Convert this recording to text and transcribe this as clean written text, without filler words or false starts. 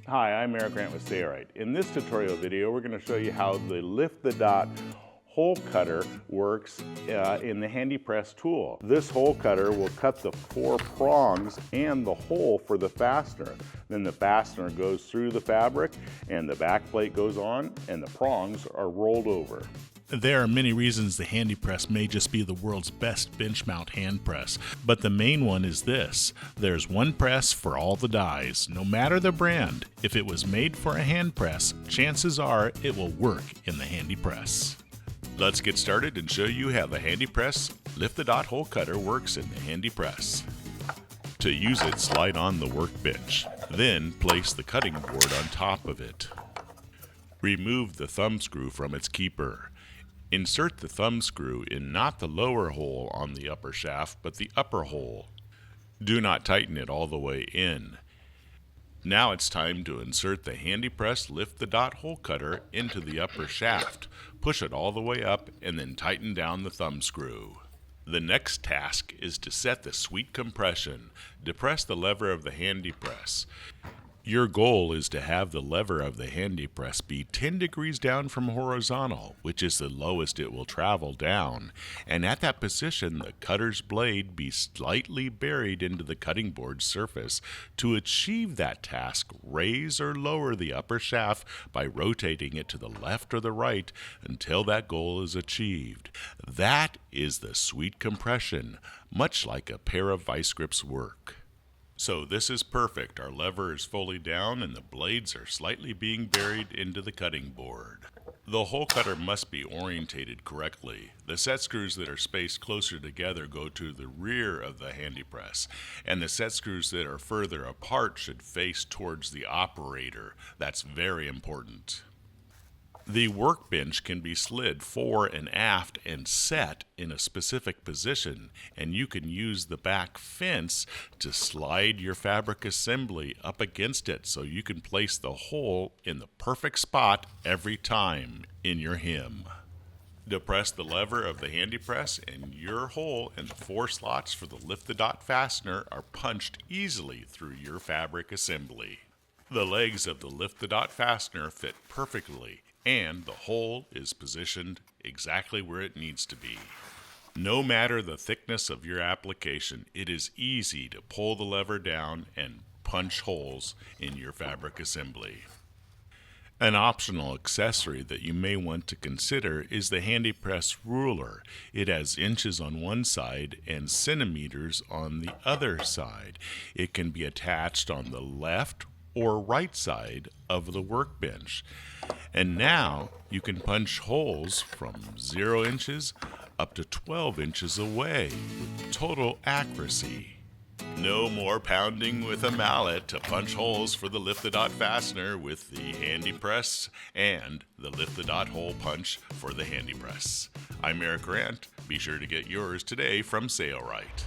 Hi, I'm Eric Grant with Sailrite. In this tutorial video, we're going to show you how the Lift the Dot hole cutter works in the HandyPress tool. This hole cutter will cut the 4 prongs and the hole for the fastener. Then the fastener goes through the fabric and the back plate goes on and the prongs are rolled over. There are many reasons the HandyPress may just be the world's best bench mount hand press, but the main one is this: there's one press for all the dies, no matter the brand. If it was made for a hand press, chances are it will work in the HandyPress. Let's get started and show you how the HandyPress Lift the Dot hole cutter works in the HandyPress. To use it, slide on the workbench, then place the cutting board on top of it. Remove the thumb screw from its keeper. Insert the thumb screw in not the lower hole on the upper shaft, but the upper hole. Do not tighten it all the way in. Now it's time to insert the HandyPress Lift the Dot hole cutter into the upper shaft. Push it all the way up and then tighten down the thumb screw. The next task is to set the sweet compression. Depress the lever of the HandyPress. Your goal is to have the lever of the HandyPress be 10 degrees down from horizontal, which is the lowest it will travel down, and at that position the cutter's blade be slightly buried into the cutting board surface. To achieve that task, raise or lower the upper shaft by rotating it to the left or the right until that goal is achieved. That is the sweet compression, much like a pair of vice grips work. So this is perfect. Our lever is fully down and the blades are slightly being buried into the cutting board. The hole cutter must be orientated correctly. The set screws that are spaced closer together go to the rear of the HandyPress, and the set screws that are further apart should face towards the operator. That's very important. The workbench can be slid fore and aft and set in a specific position, and you can use the back fence to slide your fabric assembly up against it so you can place the hole in the perfect spot every time in your hem. Depress the lever of the HandyPress and your hole and the 4 slots for the Lift the Dot fastener are punched easily through your fabric assembly. The legs of the Lift the Dot fastener fit perfectly, and the hole is positioned exactly where it needs to be. No matter the thickness of your application, it is easy to pull the lever down and punch holes in your fabric assembly. An optional accessory that you may want to consider is the HandyPress ruler. It has inches on one side and centimeters on the other side. It can be attached on the left or right side of the workbench. And now you can punch holes from 0 inches up to 12 inches away with total accuracy. No more pounding with a mallet to punch holes for the Lift the Dot fastener with the HandyPress and the Lift the Dot hole punch for the HandyPress. I'm Eric Grant. Be sure to get yours today from Sailrite.